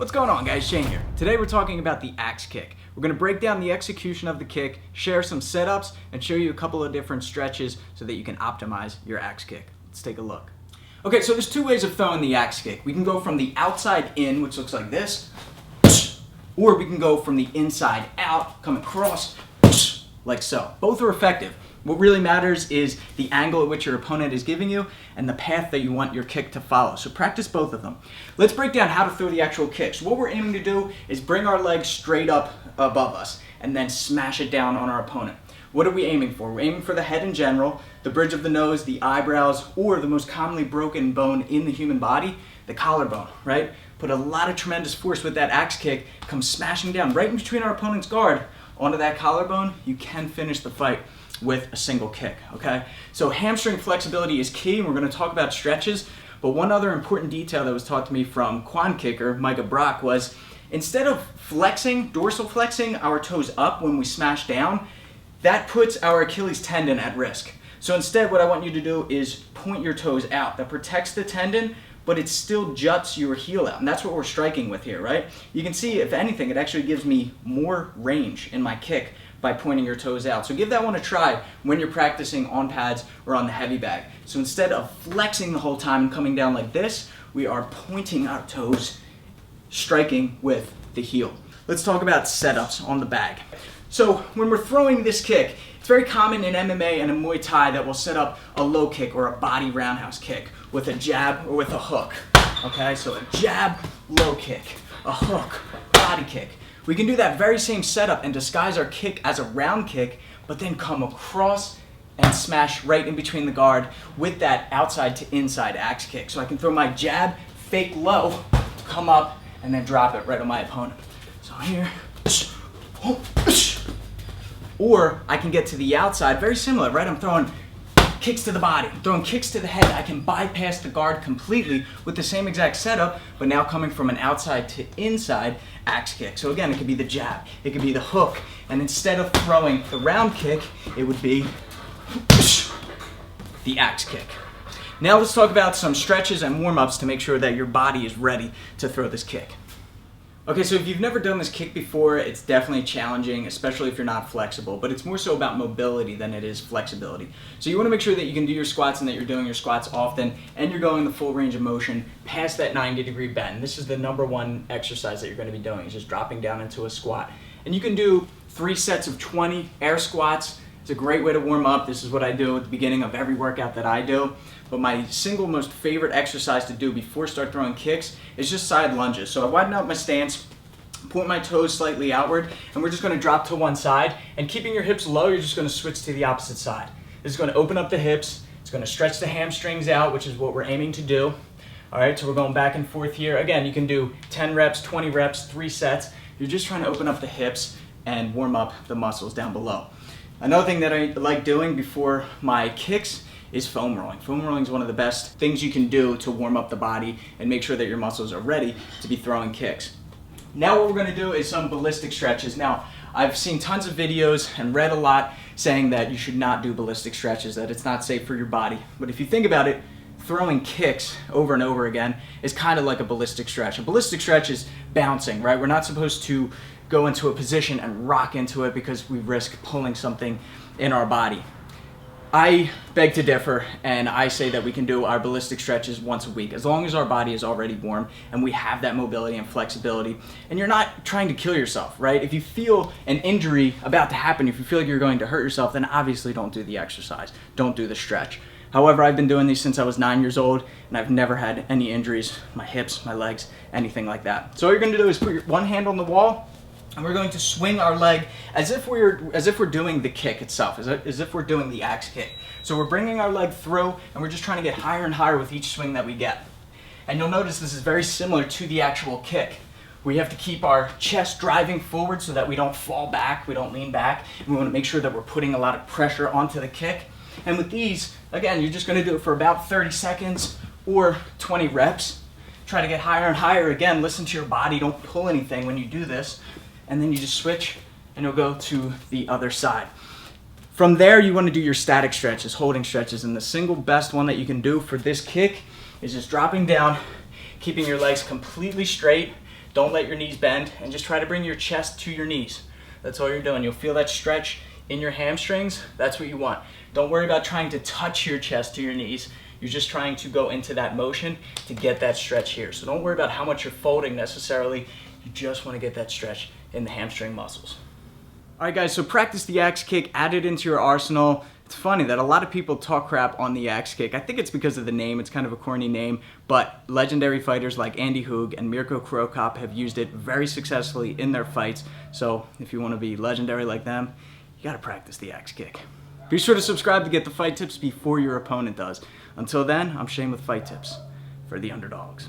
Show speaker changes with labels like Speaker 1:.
Speaker 1: What's going on, guys? Shane here. Today we're talking about the axe kick. We're going to break down the execution of the kick, share some setups, and show you a couple of different stretches so that you can optimize your axe kick. Let's take a look. Okay, so there's two ways of throwing the axe kick. We can go from the outside in, which looks like this, or we can go from the inside out, come across, like so. Both are effective. What really matters is the angle at which your opponent is giving you and the path that you want your kick to follow. So practice both of them. Let's break down how to throw the actual kick. So what we're aiming to do is bring our legs straight up above us and then smash it down on our opponent. What are we aiming for? We're aiming for the head in general, the bridge of the nose, the eyebrows, or the most commonly broken bone in the human body, the collarbone, right? Put a lot of tremendous force with that axe kick, come smashing down right in between our opponent's guard onto that collarbone. You can finish the fight with a single kick, okay? So hamstring flexibility is key, and we're going to talk about stretches, but one other important detail that was taught to me from quad kicker Micah Brock was instead of flexing, dorsal flexing our toes up when we smash down, that puts our Achilles tendon at risk. So instead what I want you to do is point your toes out. That protects the tendon, but it still juts your heel out, and that's what we're striking with here, right? You can see, if anything, it actually gives me more range in my kick by pointing your toes out. So give that one a try when you're practicing on pads or on the heavy bag. So instead of flexing the whole time and coming down like this, we are pointing our toes, striking with the heel. Let's talk about setups on the bag. So when we're throwing this kick, it's very common in MMA and in Muay Thai that we'll set up a low kick or a body roundhouse kick with a jab or with a hook. Okay, so a jab, low kick, a hook, body kick. We can do that very same setup and disguise our kick as a round kick, but then come across and smash right in between the guard with that outside to inside axe kick. So I can throw my jab, fake low, come up, and then drop it right on my opponent. So here, or I can get to the outside, very similar, right? I'm throwing kicks to the body, I'm throwing kicks to the head. I can bypass the guard completely with the same exact setup, but now coming from an outside to inside axe kick. So again, it could be the jab, it could be the hook, and instead of throwing the round kick, it would be the axe kick. Now let's talk about some stretches and warm-ups to make sure that your body is ready to throw this kick. Okay, so if you've never done this kick before, it's definitely challenging, especially if you're not flexible, but it's more so about mobility than it is flexibility. So you want to make sure that you can do your squats and that you're doing your squats often and you're going the full range of motion past that 90-degree bend. This is the number one exercise that you're going to be doing, is just dropping down into a squat. And you can do 3 sets of 20 air squats. It's a great way to warm up. This is what I do at the beginning of every workout that I do. But my single most favorite exercise to do before I start throwing kicks is just side lunges. So I widen out my stance, point my toes slightly outward, and we're just going to drop to one side. And keeping your hips low, you're just going to switch to the opposite side. This is going to open up the hips. It's going to stretch the hamstrings out, which is what we're aiming to do. All right, so we're going back and forth here. Again, you can do 10 reps, 20 reps, 3 sets. You're just trying to open up the hips and warm up the muscles down below. Another thing that I like doing before my kicks is foam rolling. Foam rolling is one of the best things you can do to warm up the body and make sure that your muscles are ready to be throwing kicks. Now what we're going to do is some ballistic stretches. Now, I've seen tons of videos and read a lot saying that you should not do ballistic stretches, that it's not safe for your body. But if you think about it, throwing kicks over and over again is kind of like a ballistic stretch. A ballistic stretch is bouncing, right? We're not supposed to go into a position and rock into it because we risk pulling something in our body. I beg to differ, and I say that we can do our ballistic stretches once a week as long as our body is already warm and we have that mobility and flexibility, and you're not trying to kill yourself, right? If you feel an injury about to happen, if you feel like you're going to hurt yourself, then obviously don't do the exercise, don't do the stretch. However, I've been doing these since I was 9 years old, and I've never had any injuries, my hips, my legs, anything like that. So all you're going to do is put your one hand on the wall, and we're going to swing our leg as if we're doing the kick itself, as if we're doing the axe kick. So we're bringing our leg through, and we're just trying to get higher and higher with each swing that we get. And you'll notice this is very similar to the actual kick. We have to keep our chest driving forward so that we don't fall back, we don't lean back. We want to make sure that we're putting a lot of pressure onto the kick. And with these, again, you're just going to do it for about 30 seconds or 20 reps. Try to get higher and higher. Again, listen to your body, don't pull anything when you do this. And then you just switch and you'll go to the other side. From there, you want to do your static stretches, holding stretches, and the single best one that you can do for this kick is just dropping down, keeping your legs completely straight, Don't let your knees bend, and just try to bring your chest to your knees. That's all you're doing. You'll feel that stretch in your hamstrings. That's what you want. Don't worry about trying to touch your chest to your knees. You're just trying to go into that motion to get that stretch here. So don't worry about how much you're folding necessarily. You just want to get that stretch in the hamstring muscles. All right, guys, so practice the axe kick, add it into your arsenal. It's funny that a lot of people talk crap on the axe kick. I think it's because of the name. It's kind of a corny name, but legendary fighters like Andy Hoog and Mirko Crocop have used it very successfully in their fights. So if you want to be legendary like them, you got to practice the axe kick. Be sure to subscribe to get the fight tips before your opponent does. Until then, I'm Shane with Fight Tips for the underdogs.